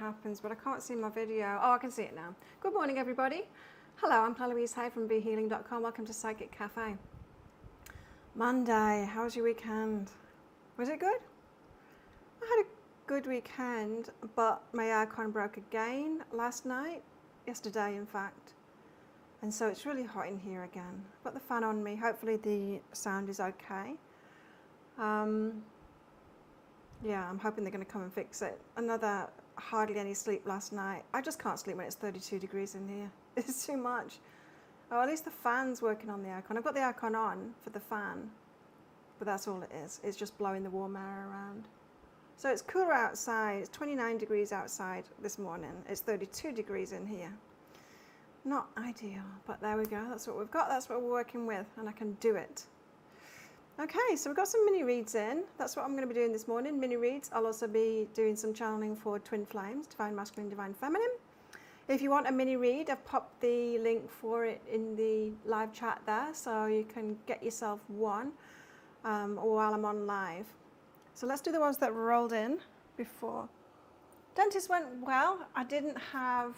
happens, but I can't see my video. Oh, I can see it now. Good morning, everybody. Hello, I'm Louise Hay from BeHealing.com. Welcome to Psychic Cafe. Monday, how was your weekend? Was it good? I had a good weekend, but my aircon broke again yesterday in fact. And so it's really hot in here again. I've got the fan on me. Hopefully the sound is okay. Yeah, I'm hoping they're going to come and fix it. Another hardly any sleep last night. I just can't sleep when it's 32 degrees in here. It's too much. Oh, at least the fan's working on the aircon. I've got the aircon on for the fan, but that's all it is. It's just blowing the warm air around. So it's cooler outside. It's 29 degrees outside this morning. It's 32 degrees in here. Not ideal, but there we go. That's what we've got. That's what we're working with, and I can do it. Okay, so we've got some mini reads in. That's what I'm going to be doing this morning, mini reads. I'll also be doing some channeling for twin flames, divine masculine, divine feminine. If you want a mini read, I've popped the link for it in the live chat there, so you can get yourself one or while I'm on live. So let's do the ones that rolled in before. Dentist went well. I didn't have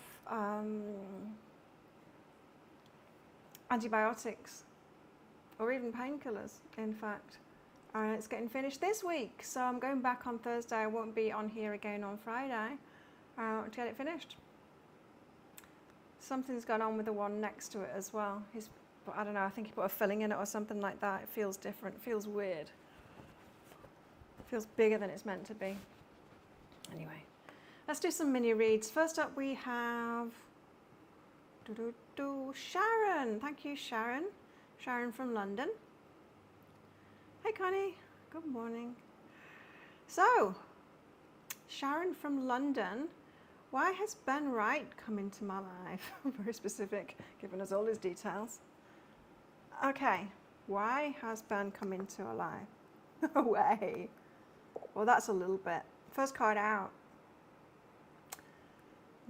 antibiotics or even painkillers, in fact. It's getting finished this week, so I'm going back on Thursday. I won't be on here again on Friday to get it finished. Something's gone on with the one next to it as well. I don't know, I think he put a filling in it or something like that. It feels different, it feels weird. It feels bigger than it's meant to be. Anyway, let's do some mini reads. First up we have Sharon. Thank you, Sharon. Sharon from London. Hey, Connie. Good morning. So, Sharon from London. Why has Ben Wright come into my life? Very specific, giving us all his details. Okay, why has Ben come into our life? No way. Well, that's a little bit. First card out.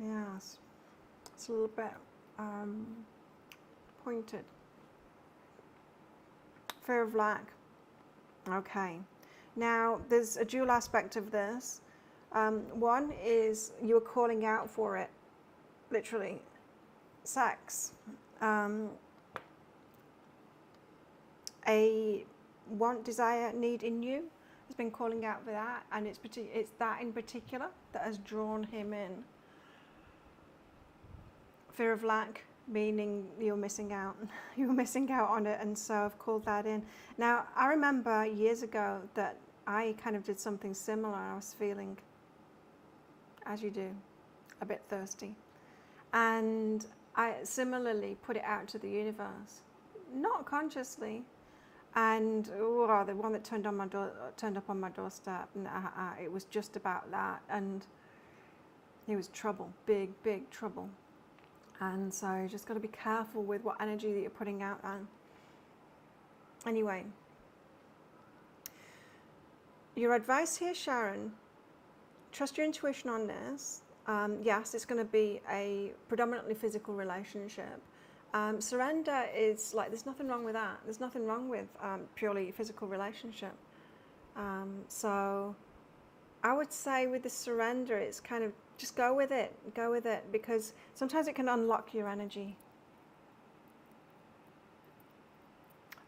Yes, it's a little bit pointed. Fear of lack. Okay. Now, there's a dual aspect of this. One is you're calling out for it, literally. Sex. A want, desire, need in you has been calling out for that, and it's that in particular that has drawn him in. Fear of lack, meaning you're missing out. You're missing out on it, and so I've called that in. Now, I remember years ago that I kind of did something similar. I was feeling, as you do, a bit thirsty. And I similarly put it out to the universe, not consciously. And the one that turned up on my doorstep, and it was just about that. And it was trouble, big, big trouble. And so you just got to be careful with what energy that you're putting out there. Anyway, your advice here, Sharon, trust your intuition on this. Yes, it's going to be a predominantly physical relationship. Surrender is like, there's nothing wrong with that. There's nothing wrong with purely physical relationship. So I would say with the surrender, it's kind of just go with it, because sometimes it can unlock your energy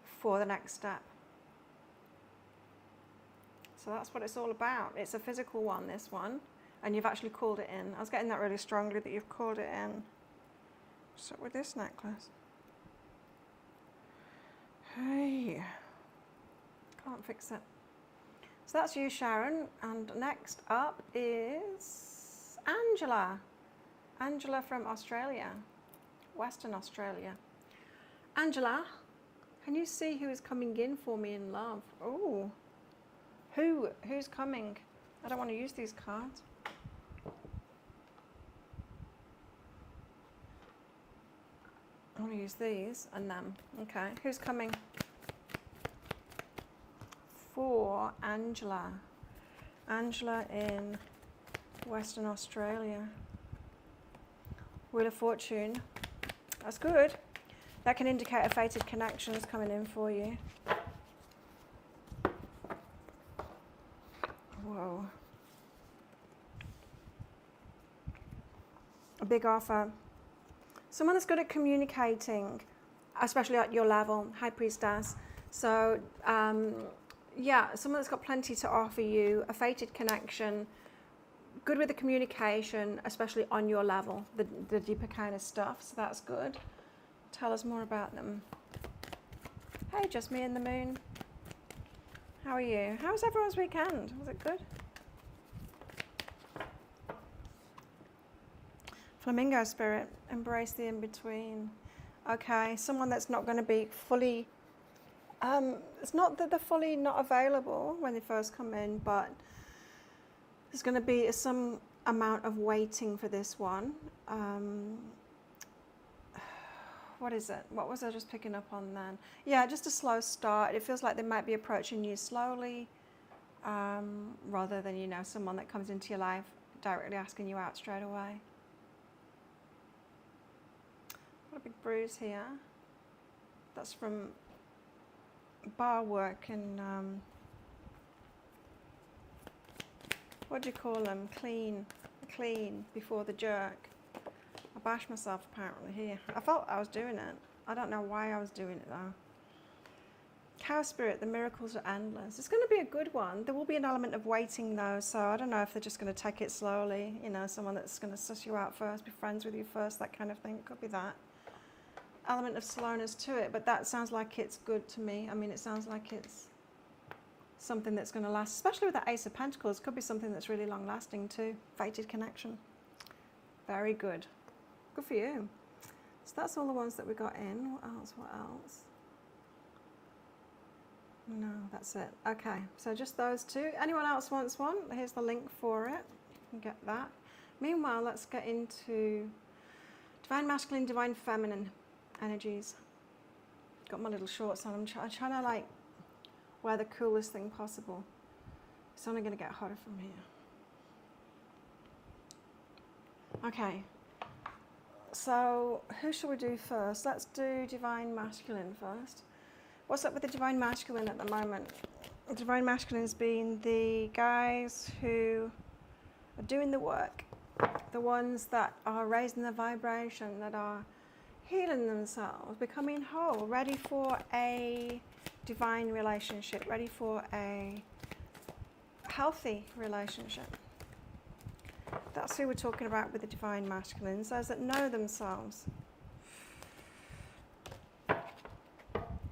for the next step. So that's what it's all about. It's a physical one, this one, and you've actually called it in. I was getting that really strongly that you've called it in. What's up with this necklace? Hey, can't fix it. So that's you, Sharon, and next up is Angela. Angela from Australia, Western Australia. Angela, can you see who is coming in for me in love? Oh, who's coming? I don't want to use these cards. I want to use these and them. Okay, who's coming? For Angela. Angela in Western Australia. Wheel of Fortune. That's good. That can indicate a fated connection is coming in for you. Whoa. a big offer. Someone that's good at communicating, especially at your level, High Priestess. So, yeah, someone that's got plenty to offer you, a fated connection, good with the communication, especially on your level, the deeper kind of stuff. So that's good. Tell us more about them. Hey, just me and the moon. How are you? How was everyone's weekend? Was it good? Flamingo spirit, embrace the in-between. Okay, someone that's not going to be fully, it's not that they're fully not available when they first come in, but there's going to be some amount of waiting for this one. What is it? What was I just picking up on then? Yeah, just a slow start. It feels like they might be approaching you slowly, rather than, you know, someone that comes into your life directly asking you out straight away. Got a big bruise here. That's from bar work and what do you call them? Clean before the jerk. I bashed myself apparently here. I felt I was doing it. I don't know why I was doing it though. Cow spirit, the miracles are endless. It's going to be a good one. There will be an element of waiting though, so I don't know if they're just going to take it slowly. You know, someone that's going to suss you out first, be friends with you first, that kind of thing. It could be that. Element of slowness to it, but that sounds like it's good to me. I mean, it sounds like it's something that's going to last, especially with that Ace of Pentacles. Could be something that's really long lasting too. Fated connection. Very good. Good for you. So that's all the ones that we got in. What else? What else? No, that's it. Okay, so just those two. Anyone else wants one? Here's the link for it. You can get that. Meanwhile, let's get into Divine Masculine, Divine Feminine energies. Got my little shorts on. I'm trying to like wear the coolest thing possible. It's only going to get hotter from here. Okay. So who shall we do first? Let's do Divine Masculine first. What's up with the Divine Masculine at the moment? The Divine Masculine's been the guys who are doing the work, the ones that are raising the vibration, that are healing themselves, becoming whole, ready for a divine relationship, ready for a healthy relationship. That's who we're talking about with the Divine Masculines, those that know themselves.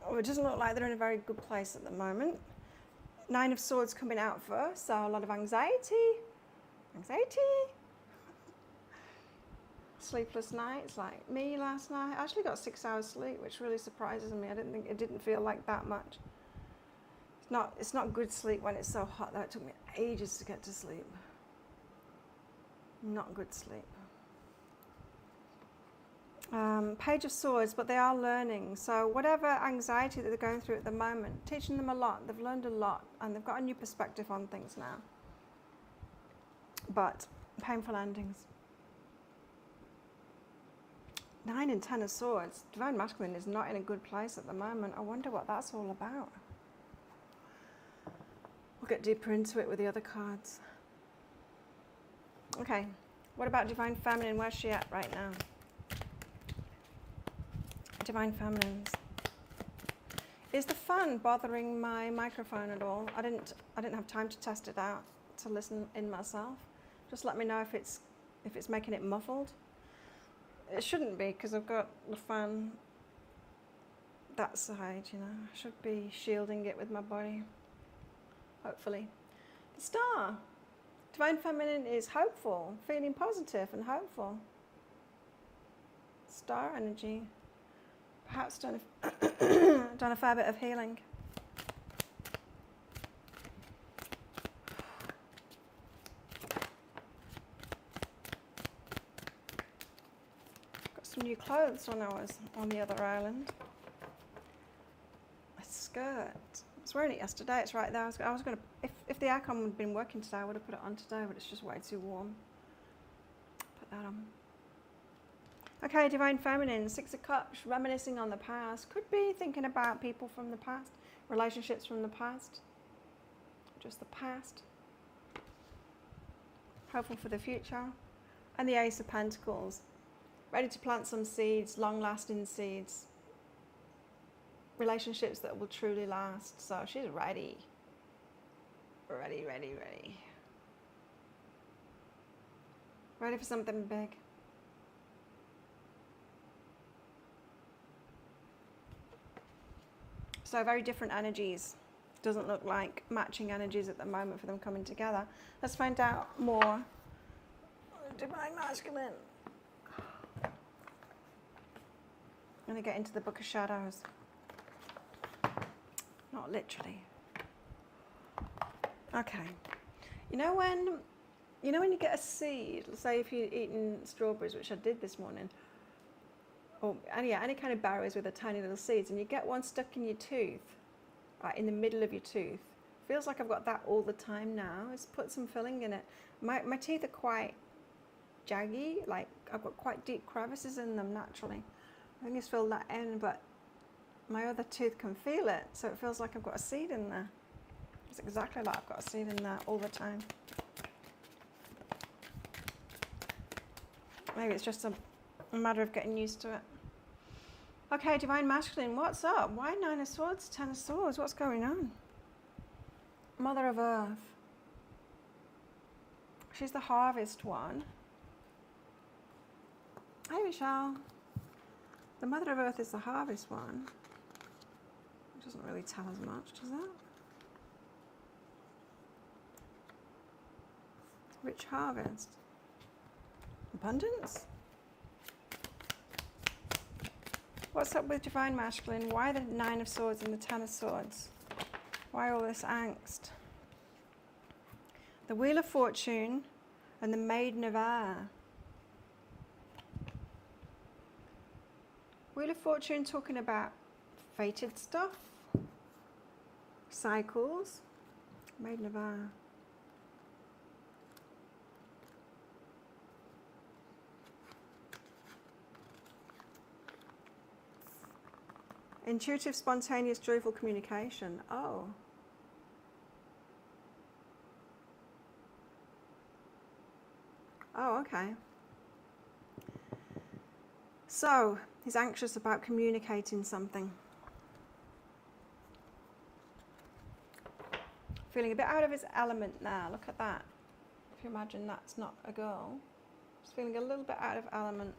Oh, it doesn't look like they're in a very good place at the moment. Nine of Swords coming out first, so a lot of anxiety. Sleepless nights like me last night. I actually got 6 hours sleep, which really surprises me. It didn't feel like that much. It's not good sleep when it's so hot though. It took me ages to get to sleep. Not good sleep. Page of Swords, but they are learning. So whatever anxiety that they're going through at the moment, teaching them a lot. They've learned a lot and they've got a new perspective on things now. But painful endings. 9 and 10 of Swords. Divine Masculine is not in a good place at the moment. I wonder what that's all about. We'll get deeper into it with the other cards. Okay, what about Divine Feminine? Where's she at right now? Divine Feminines. Is the fan bothering my microphone at all? I didn't have time to test it out, to listen in myself. Just let me know if it's making it muffled. It shouldn't be, because I've got the fan that side, you know. I should be shielding it with my body, hopefully. The Star. Divine Feminine is hopeful, feeling positive and hopeful. Star energy. Perhaps done a fair bit of healing. Got some new clothes when I was on the other island. A skirt. I was wearing it yesterday. It's right there. I was going to, if the aircon had been working today, I would have put it on today, but it's just way too warm. Put that on. Okay, Divine Feminine, 6 of Cups, reminiscing on the past. Could be thinking about people from the past, relationships from the past, just the past. Hopeful for the future. And the Ace of Pentacles. ready to plant some seeds, long-lasting seeds, relationships that will truly last. So she's ready. Ready, ready, ready. Ready for something big. So very different energies. Doesn't look like matching energies at the moment for them coming together. Let's find out more. Divine Masculine. I'm going to get into the Book of Shadows. Not literally. Okay. You know when you get a seed, say if you're eating strawberries, which I did this morning, or any kind of berries with a tiny little seeds, and you get one stuck in your tooth, right in the middle of your tooth. Feels like I've got that all the time now. Just put some filling in it. My teeth are quite jaggy, like I've got quite deep crevices in them naturally. I think it's filled that in, but my other tooth can feel it, so it feels like I've got a seed in there. It's exactly like I've got a seed in there all the time. Maybe it's just a matter of getting used to it. Okay, Divine Masculine, what's up? Why 9 of Swords, 10 of Swords? What's going on? Mother of Earth. She's the harvest one. Hey, Michelle. The Mother of Earth is the harvest one. It doesn't really tell us much, does it? Rich harvest. Abundance. What's up with Divine Masculine? Why the 9 of Swords and the 10 of Swords? Why all this angst? The Wheel of Fortune and the Maiden of Air. Wheel of Fortune talking about fated stuff, cycles. Maiden of Air. Intuitive, spontaneous, joyful communication. Oh. Oh, okay. So, he's anxious about communicating something. Feeling a bit out of his element now. Look at that. If you imagine that's not a girl. Just feeling a little bit out of element.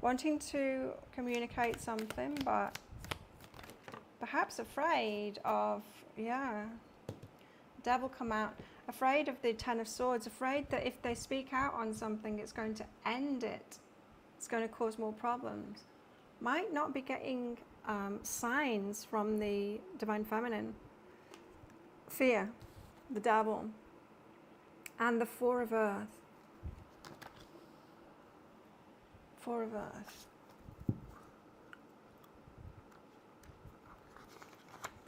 Wanting to communicate something, but perhaps afraid of, Devil come out. Afraid of the 10 of Swords. Afraid that if they speak out on something, it's going to end it. It's going to cause more problems. Might not be getting signs from the Divine Feminine. Fear, the Devil, and the 4 of Earth. 4 of Earth.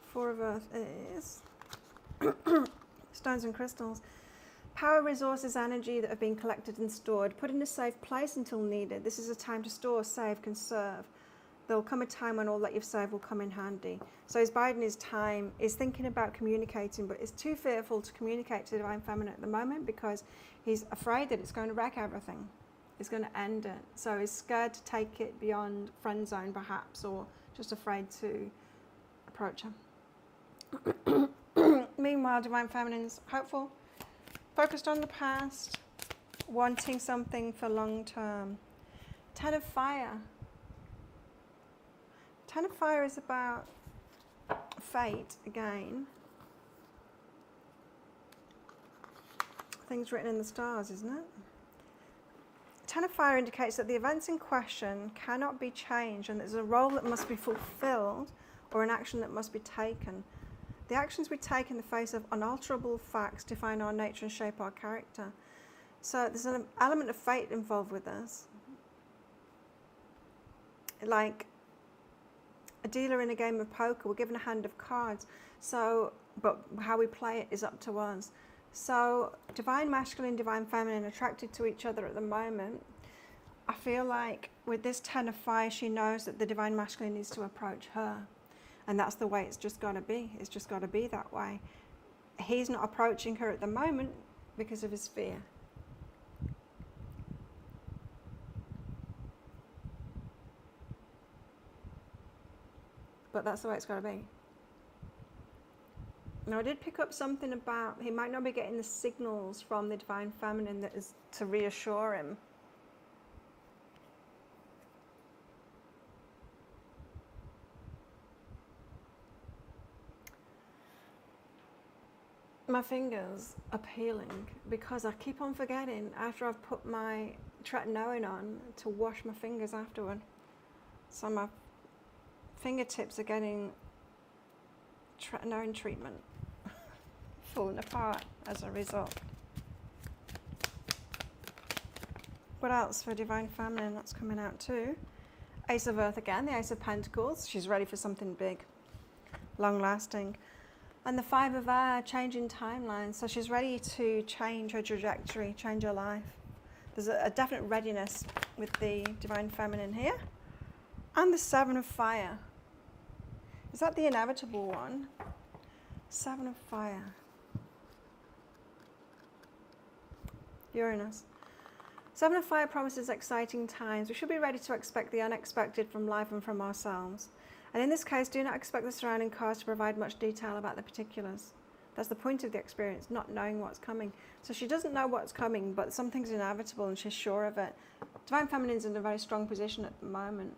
4 of Earth is stones and crystals. Power, resources, energy that have been collected and stored. Put in a safe place until needed. This is a time to store, save, conserve. There'll come a time when all that you've saved will come in handy. So he's biding his time, is thinking about communicating, but is too fearful to communicate to the Divine Feminine at the moment because he's afraid that it's going to wreck everything. It's going to end it. So he's scared to take it beyond friend zone perhaps, or just afraid to approach her. Meanwhile, Divine Feminine's hopeful, focused on the past, wanting something for long term. 10 of Fire. 10 of Fire is about fate again. Things written in the stars, isn't it? 10 of Fire indicates that the events in question cannot be changed and there's a role that must be fulfilled or an action that must be taken. The actions we take in the face of unalterable facts define our nature and shape our character. So there's an element of fate involved with this. Like a dealer in a game of poker, we're given a hand of cards. So, but how we play it is up to us. So Divine Masculine, Divine Feminine attracted to each other at the moment. I feel like with this 10 of Fire, she knows that the Divine Masculine needs to approach her. And that's the way it's just got to be. It's just got to be that way. He's not approaching her at the moment because of his fear. but that's the way it's got to be. Now, I did pick up something about he might not be getting the signals from the Divine Feminine that is to reassure him. My fingers are peeling because I keep on forgetting after I've put my tretinoin on to wash my fingers afterward. So my fingertips are getting tretinoin treatment, falling apart as a result. What else for Divine Feminine? That's coming out too. Ace of Earth again, the Ace of Pentacles. She's ready for something big, long lasting. And the Five of Air, changing timelines. So she's ready to change her trajectory, change her life. There's a definite readiness with the Divine Feminine here. And the Seven of Fire. Is that the inevitable one? Seven of Fire. Uranus. Seven of Fire promises exciting times. We should be ready to expect the unexpected from life and from ourselves. And in this case, do not expect the surrounding cards to provide much detail about the particulars. That's the point of the experience, not knowing what's coming. So she doesn't know what's coming, but something's inevitable and she's sure of it. Divine Feminine's in a very strong position at the moment.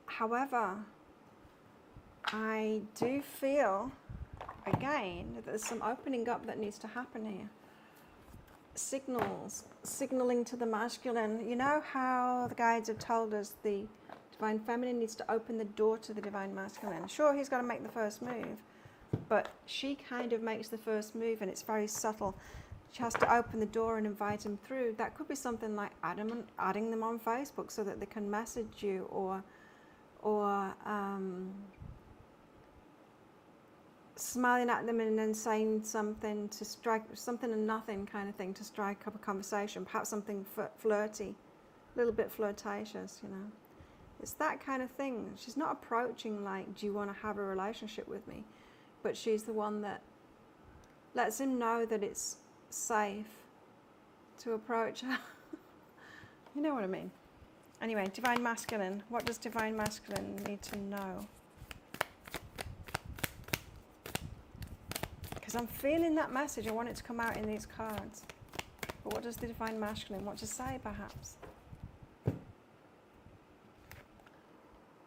However, I do feel, again, that there's some opening up that needs to happen here. Signaling to the masculine. You know how the guides have told us the Divine Feminine needs to open the door to the Divine Masculine. Sure, he's got to make the first move, but she kind of makes the first move and it's very subtle. She has to open the door and invite him through. That could be something like adding them on Facebook so that they can message you, or smiling at them and then saying something to strike, something and nothing kind of thing to strike up a conversation, perhaps something flirty, a little bit flirtatious, you know. It's that kind of thing. She's not approaching like, do you want to have a relationship with me? But she's the one that lets him know that it's safe to approach her. You know what I mean? Anyway, Divine Masculine. What does Divine Masculine need to know? Because I'm feeling that message. I want it to come out in these cards. But what does the Divine Masculine want to say, perhaps?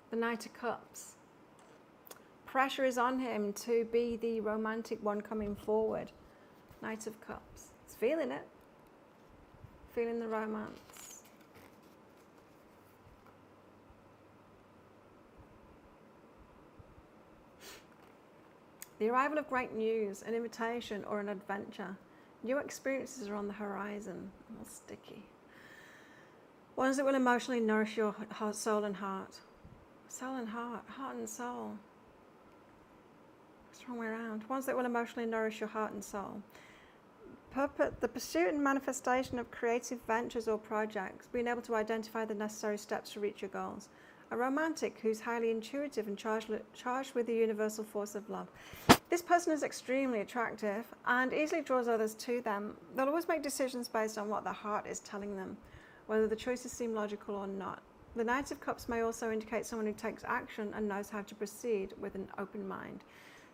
The Knight of Cups. Pressure is on him to be the romantic one coming forward. Knight of Cups. He's feeling it. Feeling the romance. The arrival of great news, an invitation or an adventure. New experiences are on the horizon. A little sticky. Ones that will emotionally nourish your soul and heart. Soul and heart, heart and soul. It's the wrong way around. Ones that will emotionally nourish your heart and soul. The pursuit and manifestation of creative ventures or projects, being able to identify the necessary steps to reach your goals. A romantic who's highly intuitive and charged with the universal force of love. This person is extremely attractive and easily draws others to them. They'll always make decisions based on what their heart is telling them, whether the choices seem logical or not. The Knight of Cups may also indicate someone who takes action and knows how to proceed with an open mind.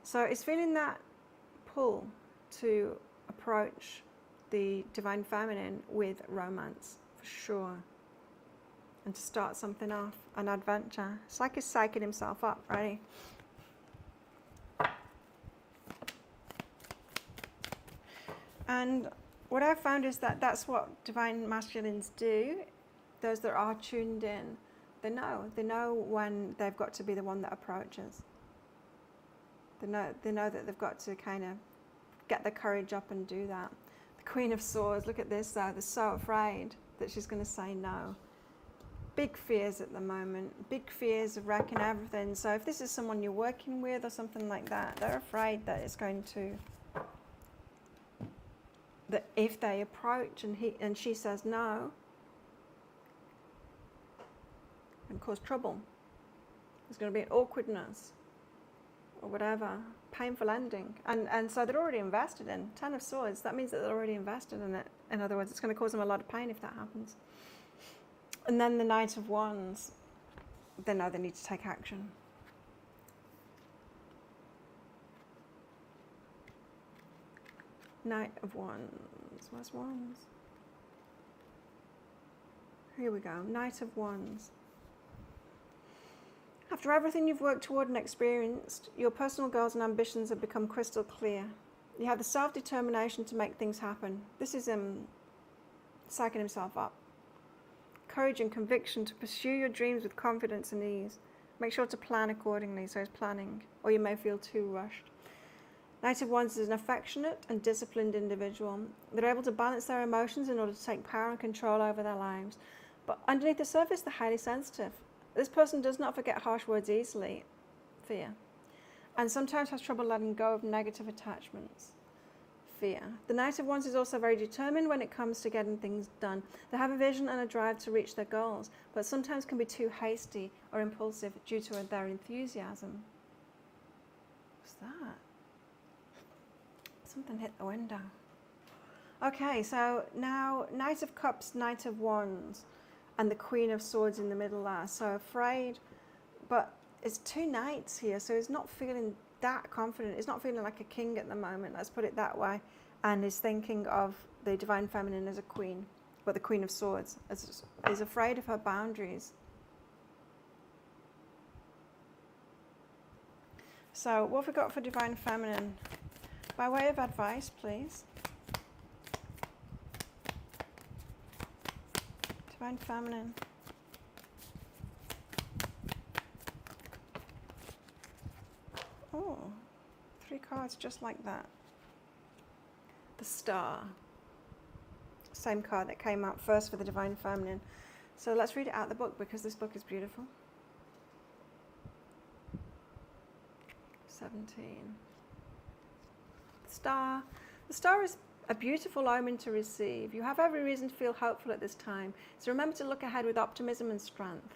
So it's feeling that pull to approach the Divine Feminine with romance, for sure. And to start something off, an adventure. It's like he's psyching himself up, ready? And what I've found is that that's what Divine Masculines do. Those that are tuned in, they know when they've got to be the one that approaches. They know that they've got to kind of get the courage up and do that. The Queen of Swords, look at this though, they're so afraid that she's going to say no. Big fears at the moment, big fears of wrecking everything. So if this is someone you're working with or something like that, they're afraid that it's going to, that if they approach and she says no, and cause trouble. There's going to be an awkwardness or whatever, painful ending. And so they're already invested in. 10 of Swords, that means that they're already invested in it. In other words, it's going to cause them a lot of pain if that happens. And then the Knight of Wands, they know they need to take action. Knight of Wands. Where's Wands? Here we go. Knight of Wands. After everything you've worked toward and experienced, your personal goals and ambitions have become crystal clear. You have the self-determination to make things happen. This is psyching himself up. Courage and conviction to pursue your dreams with confidence and ease. Make sure to plan accordingly, so he's planning, or you may feel too rushed. Knight of Wands is an affectionate and disciplined individual. They're able to balance their emotions in order to take power and control over their lives. But underneath the surface, they're highly sensitive. This person does not forget harsh words easily, fear, and sometimes has trouble letting go of negative attachments, fear. The Knight of Wands is also very determined when it comes to getting things done. They have a vision and a drive to reach their goals, but sometimes can be too hasty or impulsive due to their enthusiasm. What's that? Something hit the window. Okay, so now Knight of Cups, Knight of Wands, and the Queen of Swords in the middle there. So afraid, but it's two knights here, so he's not feeling that confident. He's not feeling like a king at the moment, let's put it that way. And is thinking of the Divine Feminine as a queen, but the Queen of Swords is afraid of her boundaries. So what have we got for Divine Feminine? By way of advice, please. Divine Feminine. Oh, 3 cards just like that. The Star. Same card that came out first for the Divine Feminine. So let's read it out of the book because this book is beautiful. 17. The Star. The Star is a beautiful omen to receive. You have every reason to feel hopeful at this time. So remember to look ahead with optimism and strength.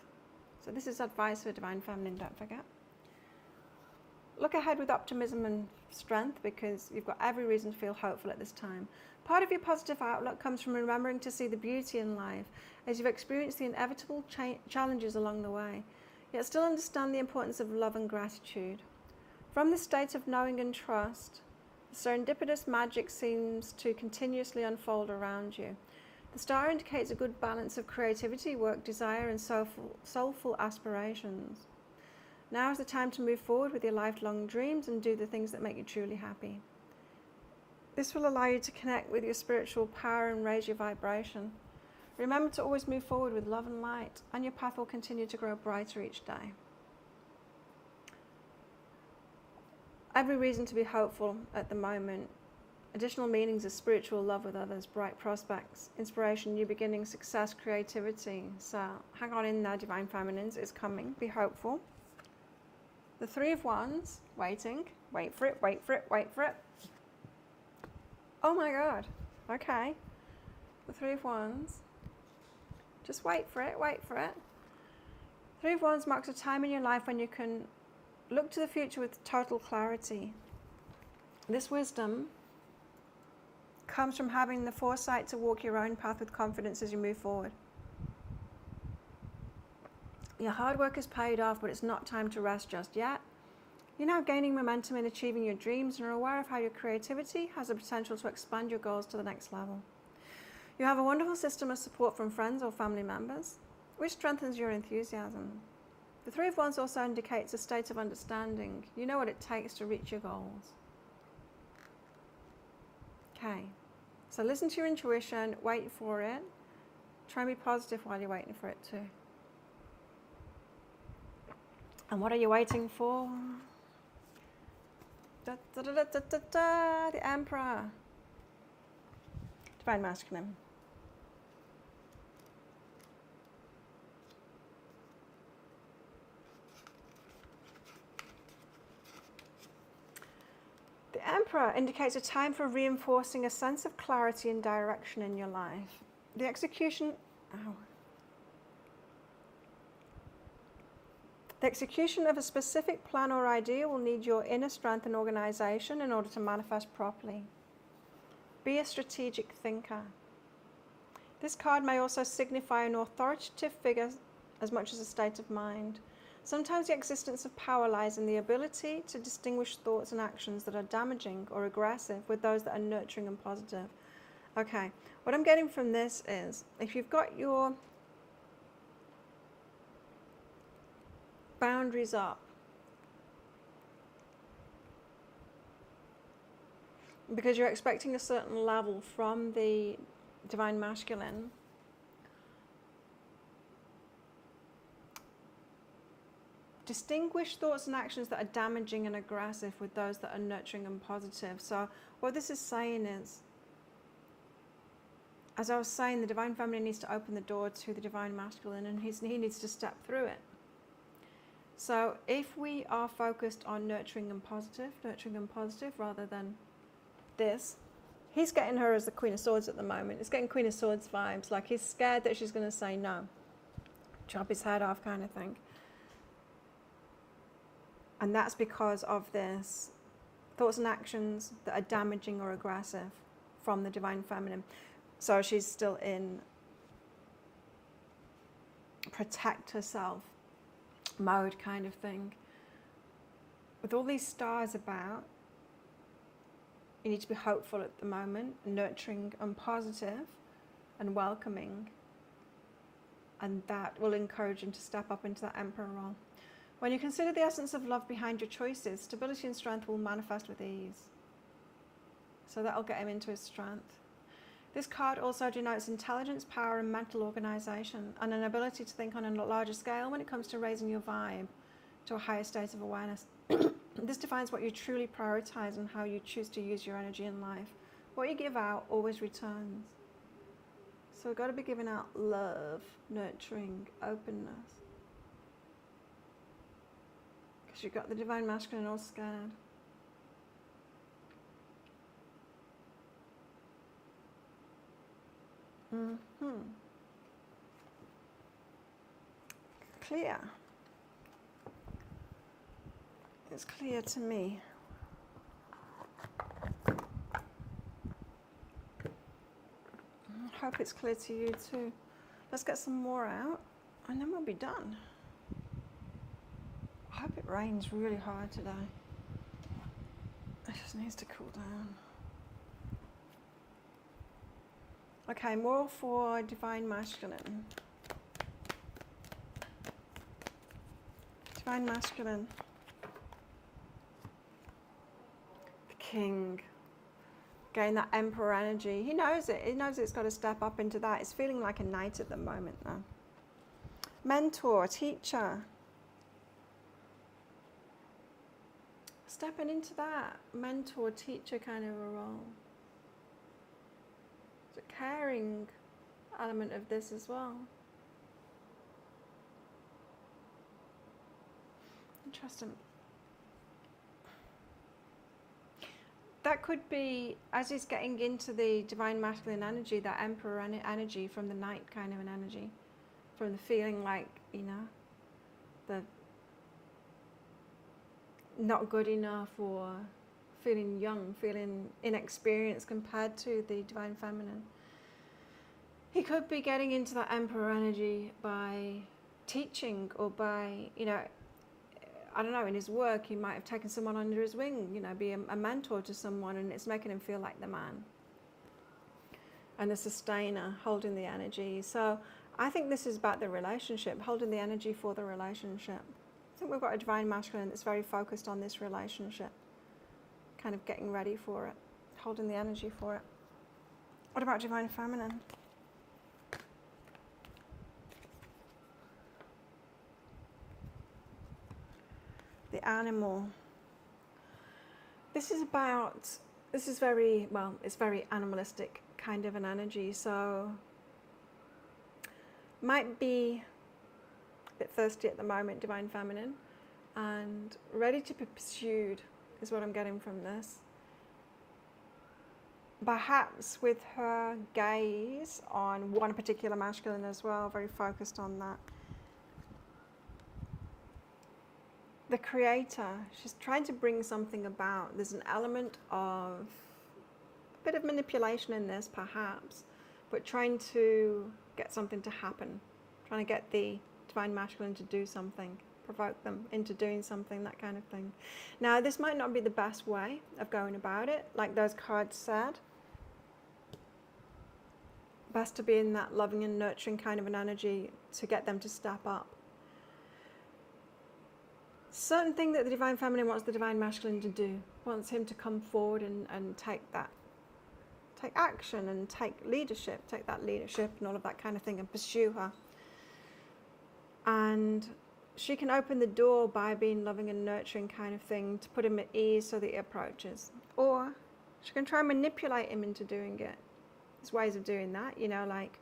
So this is advice for Divine Feminine, don't forget. Look ahead with optimism and strength because you've got every reason to feel hopeful at this time. Part of your positive outlook comes from remembering to see the beauty in life as you've experienced the inevitable challenges along the way, yet still understand the importance of love and gratitude. From this state of knowing and trust, serendipitous magic seems to continuously unfold around you. The Star indicates a good balance of creativity, work, desire, and soulful aspirations. Now is the time to move forward with your lifelong dreams and do the things that make you truly happy. This will allow you to connect with your spiritual power and raise your vibration. Remember to always move forward with love and light, and your path will continue to grow brighter each day. Every reason to be hopeful at the moment. Additional meanings of spiritual love with others, bright prospects, inspiration, new beginnings, success, creativity. So hang on in there, Divine Feminines, it's coming. Be hopeful. The 3 of Wands, waiting. Wait for it, wait for it, wait for it. Oh my God. Okay. The 3 of Wands. Just wait for it, wait for it. 3 of Wands marks a time in your life when you can look to the future with total clarity. This wisdom comes from having the foresight to walk your own path with confidence as you move forward. Your hard work has paid off, but it's not time to rest just yet. You're now gaining momentum in achieving your dreams and are aware of how your creativity has the potential to expand your goals to the next level. You have a wonderful system of support from friends or family members, which strengthens your enthusiasm. The 3 of Wands also indicates a state of understanding. You know what it takes to reach your goals. Okay, so listen to your intuition, wait for it. Try and be positive while you're waiting for it too. And what are you waiting for? Da, da, da, da, da, da, the Emperor. Divine Masculine. The Emperor indicates a time for reinforcing a sense of clarity and direction in your life. The execution of a specific plan or idea will need your inner strength and organization in order to manifest properly. Be a strategic thinker. This card may also signify an authoritative figure as much as a state of mind. Sometimes the existence of power lies in the ability to distinguish thoughts and actions that are damaging or aggressive with those that are nurturing and positive. Okay, what I'm getting from this is, if you've got your boundaries up, because you're expecting a certain level from the divine masculine, distinguish thoughts and actions that are damaging and aggressive with those that are nurturing and positive. So what this is saying is, as I was saying, the divine feminine needs to open the door to the divine masculine, and he needs to step through it. So if we are focused on nurturing and positive rather than this, he's getting her as the Queen of Swords at the moment. It's getting Queen of Swords vibes, like he's scared that she's going to say no, chop his head off kind of thing. And that's because of this thoughts and actions that are damaging or aggressive from the divine feminine. So she's still in protect herself mode kind of thing. With all these stars about, you need to be hopeful at the moment, nurturing and positive and welcoming. And that will encourage him to step up into that Emperor role. When you consider the essence of love behind your choices, stability and strength will manifest with ease. So that'll get him into his strength. This card also denotes intelligence, power, and mental organization, and an ability to think on a larger scale when it comes to raising your vibe to a higher state of awareness. This defines what you truly prioritize and how you choose to use your energy in life. What you give out always returns. So we've got to be giving out love, nurturing, openness. Because you've got the divine masculine all scared. Clear. It's clear to me. I hope it's clear to you too. Let's get some more out and then we'll be done. I hope it rains really hard today. It just needs to cool down. Okay, more for divine masculine. Divine masculine. The king. Getting that emperor energy. He knows it. He knows it's got to step up into that. It's feeling like a knight at the moment though. Mentor, teacher. Stepping into that mentor, teacher kind of a role. It's a caring element of this as well. Interesting. That could be, as he's getting into the divine masculine energy, that emperor energy from the knight kind of an energy. From the feeling like, you know, the not good enough or feeling young, feeling inexperienced compared to the divine feminine. He could be getting into that emperor energy by teaching or by, you know, I don't know, in his work he might have taken someone under his wing, you know, be a mentor to someone, and it's making him feel like the man. And the sustainer, holding the energy. So I think this is about the relationship, holding the energy for the relationship. I think we've got a divine masculine that's very focused on this relationship, kind of getting ready for it, holding the energy for it. What about divine feminine? The animal. This is very, well, it's very animalistic kind of an energy, so might be a bit thirsty at the moment, divine feminine, and ready to be pursued is what I'm getting from this. Perhaps with her gaze on one particular masculine as well, very focused on that. The creator, she's trying to bring something about. There's an element of a bit of manipulation in this, perhaps, but trying to get something to happen, trying to get the divine masculine to do something provoke them into doing something, that kind of thing. Now, this might not be the best way of going about it, like those cards said. Best to be in that loving and nurturing kind of an energy to get them to step up. Certain thing that the Divine Feminine wants the Divine Masculine to do, wants him to come forward and take action and take that leadership and all of that kind of thing and pursue her. And she can open the door by being loving and nurturing kind of thing to put him at ease so that he approaches. Or she can try and manipulate him into doing it. There's ways of doing that, you know, like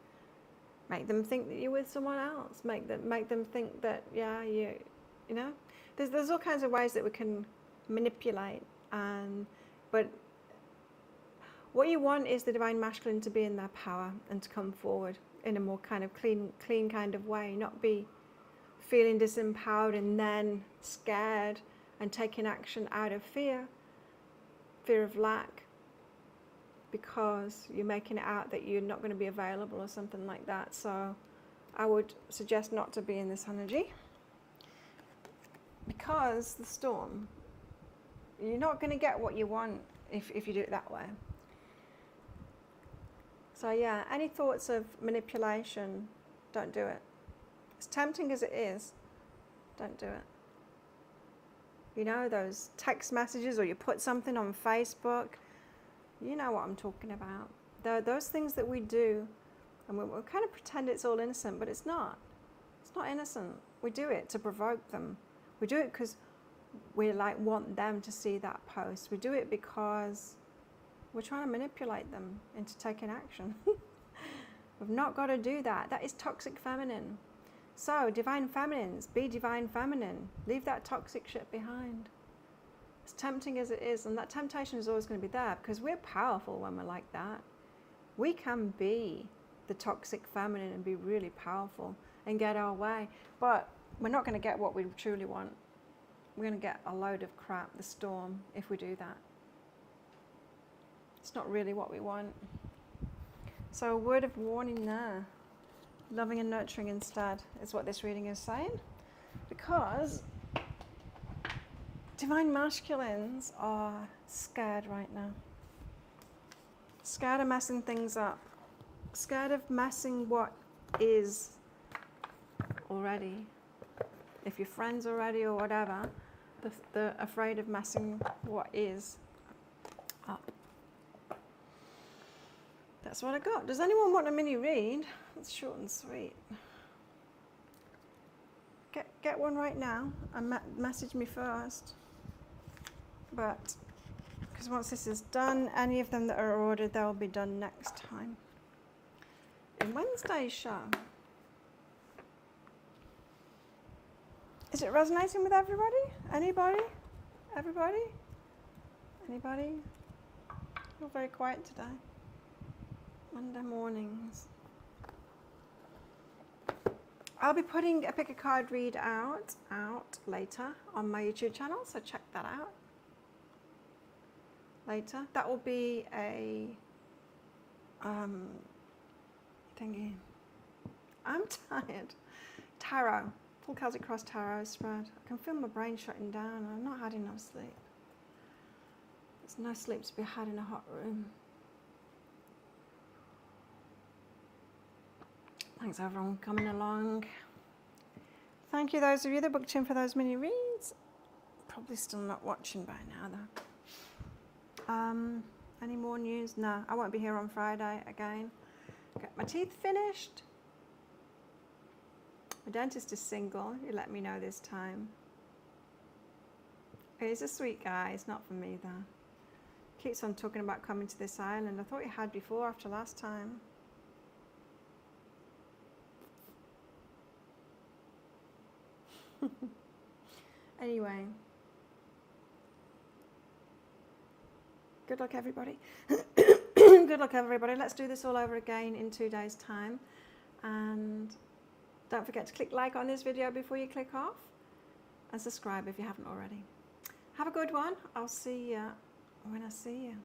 make them think that you're with someone else, make them think that, yeah, you know, there's all kinds of ways that we can manipulate. But what you want is the Divine Masculine to be in their power and to come forward in a more kind of clean kind of way, not be feeling disempowered and then scared and taking action out of fear of lack, because you're making it out that you're not going to be available or something like that. So I would suggest not to be in this energy, because the storm, you're not going to get what you want if you do it that way. So yeah, any thoughts of manipulation, don't do it. As tempting as it is, don't do it. You know, those text messages, or you put something on Facebook, you know what I'm talking about. Those things that we do, and we kind of pretend it's all innocent, but it's not. It's not innocent. We do it to provoke them. We do it because we want them to see that post. We do it because we're trying to manipulate them into taking action. We've not got to do that. That is toxic feminine. So, Divine Feminines, be Divine Feminine. Leave that toxic shit behind. As tempting as it is, and that temptation is always going to be there, because we're powerful when we're like that. We can be the toxic feminine and be really powerful and get our way, but we're not going to get what we truly want. We're going to get a load of crap, the storm, if we do that. It's not really what we want. So a word of warning there. Loving and nurturing instead is what this reading is saying, because Divine Masculines are scared right now. Scared of messing things up. Scared of messing what is already. If you're friends already or whatever, they're afraid of messing what is up. That's what I got. Does anyone want a mini read? It's short and sweet. Get one right now and message me first. But because once this is done, any of them that are ordered, they'll be done next time. In Wednesday's show. Is it resonating with everybody? Anybody? Everybody? Anybody? You're very quiet today. Monday mornings. I'll be putting a pick a card read out later on my YouTube channel, so check that out later. That will be a thingy. I'm tired. Tarot. Full Celtic Cross Tarot spread. I can feel my brain shutting down. I've not had enough sleep. There's no sleep to be had in a hot room. Thanks everyone for coming along. Thank you those of you that booked in for those mini reads. Probably still not watching by now though. Any more news? No, I won't be here on Friday again. Get my teeth finished. My dentist is single, he let me know this time. He's a sweet guy, it's not for me though. Keeps on talking about coming to this island. I thought he had before after last time. Anyway, good luck everybody. Good luck everybody. Let's do this all over again in 2 days' time. And don't forget to click like on this video before you click off, and subscribe if you haven't already. Have a good one. I'll see you when I see you.